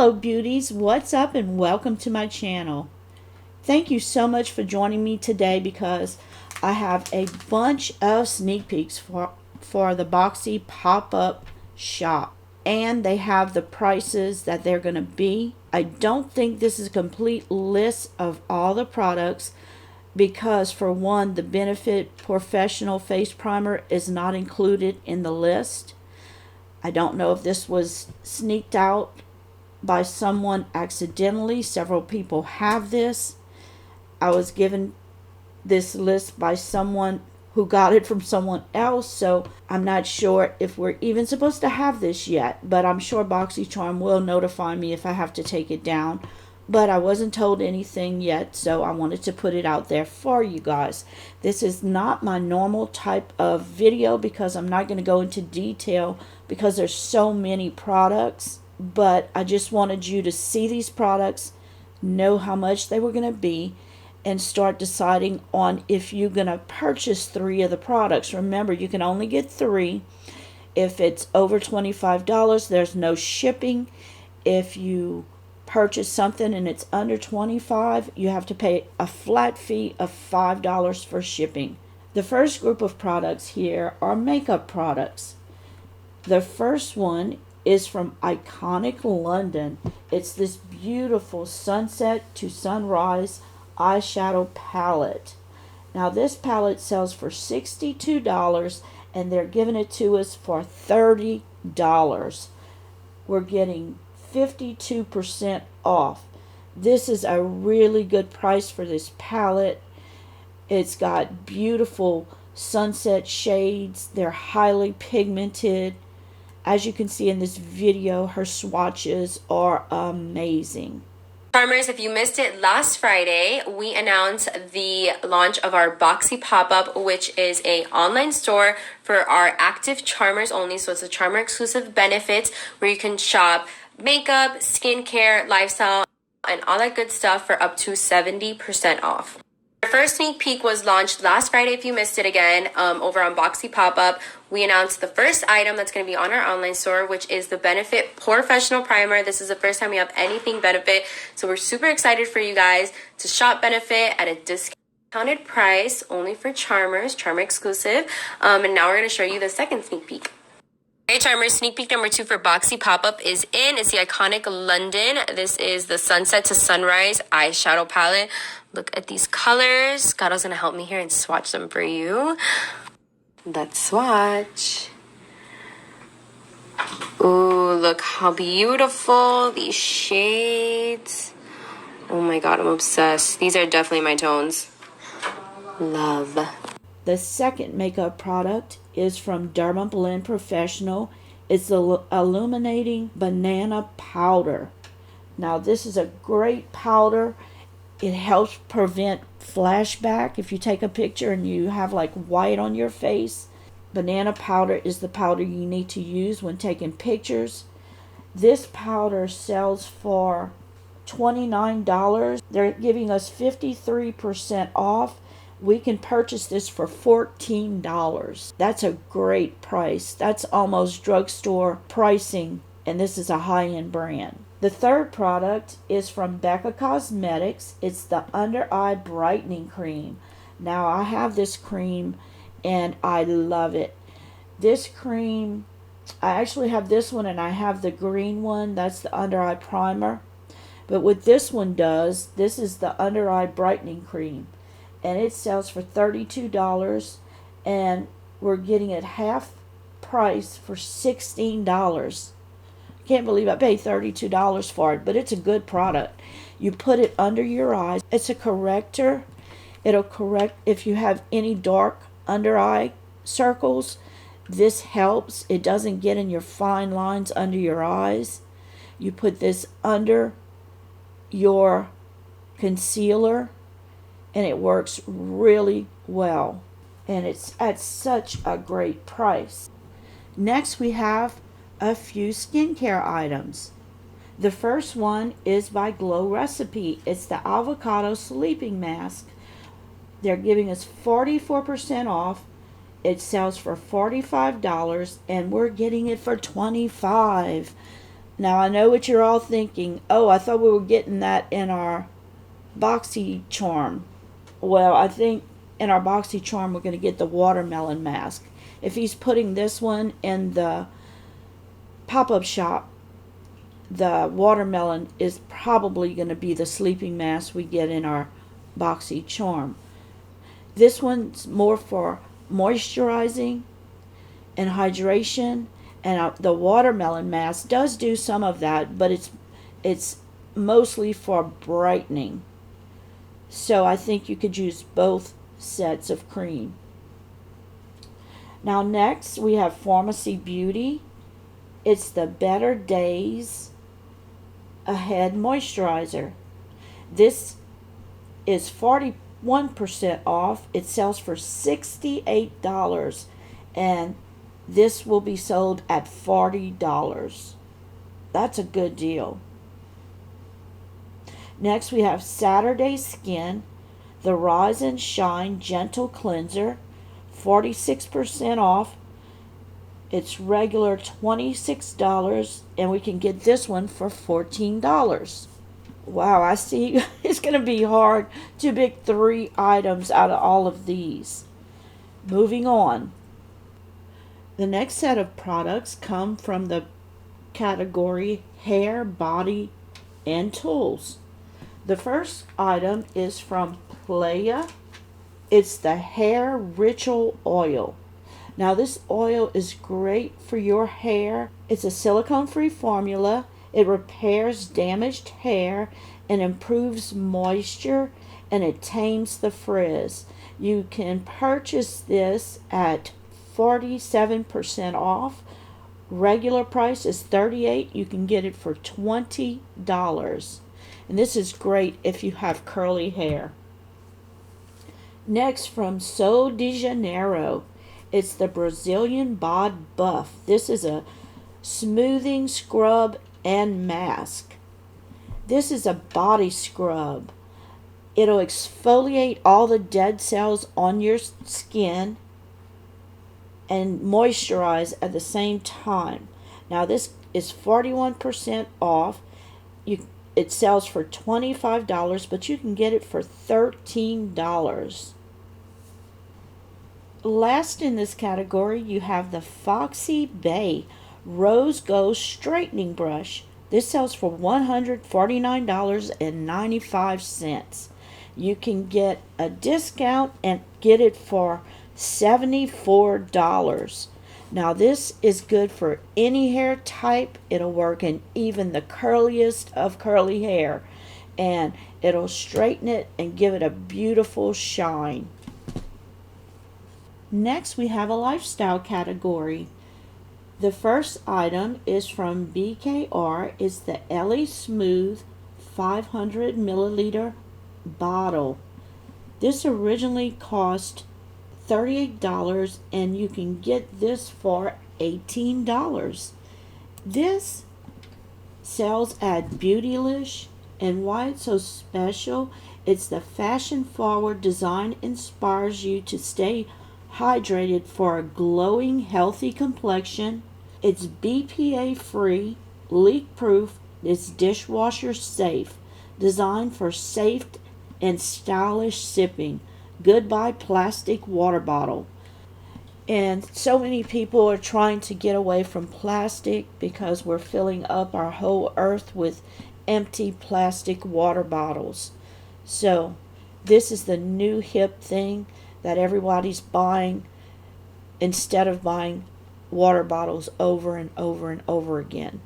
Hello beauties, what's up and welcome to my channel. Thank you so much for joining me today because I have a bunch of sneak peeks for the Boxy pop-up shop, and they have the prices that they're going to be. I don't think this is a complete list of all the products because, for one, the Benefit Professional Face Primer is not included in the list. I don't know if this was sneaked out by someone accidentally. Several people have this. I was given this list by someone who got it from someone else, so I'm not sure if we're even supposed to have this yet, but I'm sure BoxyCharm will notify me if I have to take it down. But I wasn't told anything yet, so I wanted to put it out there for you guys. This is not my normal type of video because I'm not going to go into detail because there's so many products, but I just wanted you to see these products, know how much they were going to be, and start deciding on if you're going to purchase 3 of the products. Remember, you can only get 3. If it's over $25, there's no shipping. If you purchase something and it's under $25, you have to pay a flat fee of $5 for shipping. The first group of products here are makeup products. The first one is from Iconic London. It's this beautiful sunset to sunrise eyeshadow palette. Now this palette sells for $62 and they're giving it to us for $30. We're getting 52% off. This is a really good price for this palette. It's got beautiful sunset shades. They're highly pigmented. As you can see in this video, her swatches are amazing. Charmers, if you missed it last Friday, we announced the launch of our Boxy Pop-Up, which is an online store for our active charmers only. So it's a charmer exclusive benefits where you can shop makeup, skincare, lifestyle, and all that good stuff for up to 70% off. Our first sneak peek was launched last Friday. If you missed it again, over on Boxy Pop-Up, we announced the first item that's going to be on our online store, which is the Benefit Professional Primer. This is the first time we have anything Benefit, so we're super excited for you guys to shop Benefit at a discounted price, only for charmers, charmer exclusive. And now we're going to show you the second sneak peek. Hey Charmers, sneak peek number 2 for Boxy Pop-Up is in. It's the Iconic London. This is the Sunset to Sunrise eyeshadow palette. Look at these colors. Gato's going to help me here and swatch them for you. Let's swatch. Ooh, look how beautiful these shades. Oh my god, I'm obsessed. These are definitely my tones. Love. The second makeup product is from Teami Blends Professional. It's the Illuminating Banana Powder. Now this is a great powder. It helps prevent flashback if you take a picture and you have like white on your face. Banana powder is the powder you need to use when taking pictures. This powder sells for $29. They're giving us 53% off. We can purchase this for $14. That's a great price. That's almost drugstore pricing, and this is a high-end brand. The third product is from Becca Cosmetics. It's the Under Eye Brightening Cream. Now I have this cream and I love it. This cream, I actually have this one and I have the green one. That's the Under Eye Primer. But what this one does, this is the Under Eye Brightening Cream. And it sells for $32, and we're getting it half price for $16. Can't believe I paid $32 for it, but it's a good product. You put it under your eyes. It's a corrector. It'll correct if you have any dark under eye circles. This helps. It doesn't get in your fine lines under your eyes. You put this under your concealer, and it works really well, and it's at such a great price. Next we have a few skincare items. The first one is by Glow Recipe. It's the Avocado Sleeping Mask. They're giving us 44% off. It sells for $45 and we're getting it for $25. Now I know what you're all thinking. Oh, I thought we were getting that in our BoxyCharm. Well, I think in our BoxyCharm we're going to get the watermelon mask. If he's putting this one in the pop-up shop, the watermelon is probably going to be the sleeping mask we get in our BoxyCharm. This one's more for moisturizing and hydration, and the watermelon mask does do some of that, but it's mostly for brightening. So I think you could use both sets of cream. Now next we have Pharmacy Beauty. It's the Better Days Ahead Moisturizer. This is 41% off. It sells for $68, and this will be sold at $40. That's a good deal. Next we have Saturday Skin, the Rise and Shine Gentle Cleanser, 46% off. It's regular $26, and we can get this one for $14. Wow, I see it's going to be hard to pick 3 items out of all of these. Moving on. The next set of products come from the category Hair, Body, and Tools. The first item is from Playa. It's the Hair Ritual Oil. Now this oil is great for your hair. It's a silicone-free formula. It repairs damaged hair and improves moisture, and it tames the frizz. You can purchase this at 47% off. Regular price is $38. You can get it for $20. And this is great if you have curly hair. Next, from Sol de Janeiro, it's the Brazilian Bod Buff. This is a smoothing scrub and mask. This is a body scrub. It'll exfoliate all the dead cells on your skin and moisturize at the same time. Now this is 41% off. It sells for $25, but you can get it for $13. Last in this category, you have the Foxy Bay Rose Gold Straightening Brush. This sells for $149.95. You can get a discount and get it for $74. Now this is good for any hair type. It'll work in even the curliest of curly hair, and it'll straighten it and give it a beautiful shine. Next we have a lifestyle category. The first item is from BKR. It's the Ellie Smooth 500 milliliter bottle. This originally cost $38, and you can get this for $18. This sells at Beautylicious, and why it's so special, it's the fashion forward design inspires you to stay hydrated for a glowing, healthy complexion. It's BPA free, leak proof, it's dishwasher safe, designed for safe and stylish sipping. Goodbye plastic water bottle. And so many people are trying to get away from plastic because we're filling up our whole earth with empty plastic water bottles. So this is the new hip thing that everybody's buying, instead of buying water bottles over and over and over again.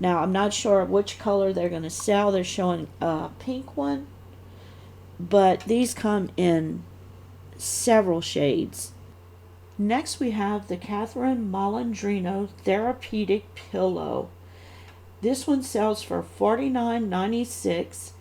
Now I'm not sure which color they're going to sell. They're showing a pink one, but these come in several shades. Next we have the Catherine Malandrino Therapeutic Pillow. This one sells for $49.96,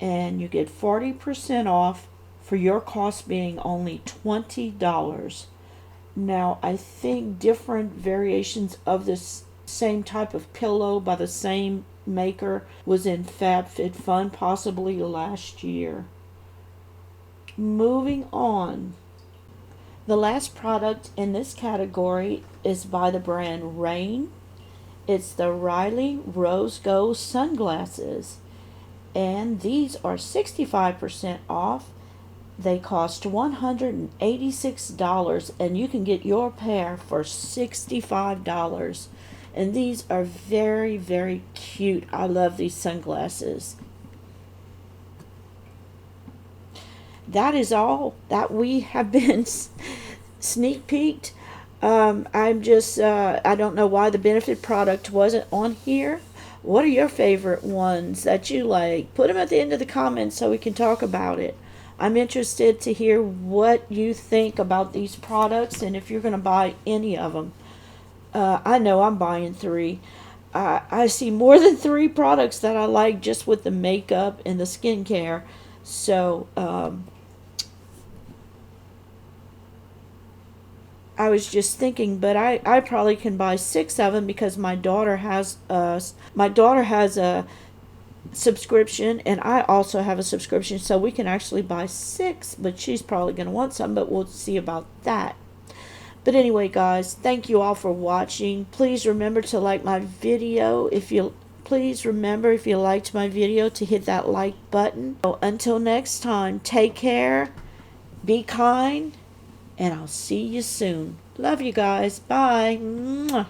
and you get 40% off for your cost being only $20. Now I think different variations of this same type of pillow by the same maker was in Fab Fit Fun possibly last year. Moving on. The last product in this category is by the brand Rain. It's the Riley Rose Gold sunglasses. And these are 65% off. They cost $186, and you can get your pair for $65. And these are very, very cute. I love these sunglasses. That is all that we have been sneak peeked. I'm just, I don't know why the benefit product wasn't on here. What are your favorite ones that you like? Put them at the end of the comments so we can talk about it. I'm interested to hear what you think about these products and if you're going to buy any of them. I know I'm buying 3. I see more than 3 products that I like just with the makeup and the skincare. So, I was just thinking, but I probably can buy 6 of them because my daughter has a subscription and I also have a subscription, so we can actually buy 6, but she's probably going to want some, but we'll see about that. But anyway, guys, thank you all for watching. Please remember to like my video. Please remember, if you liked my video, to hit that like button. So until next time, take care, be kind, and I'll see you soon. Love you guys. Bye. Mwah.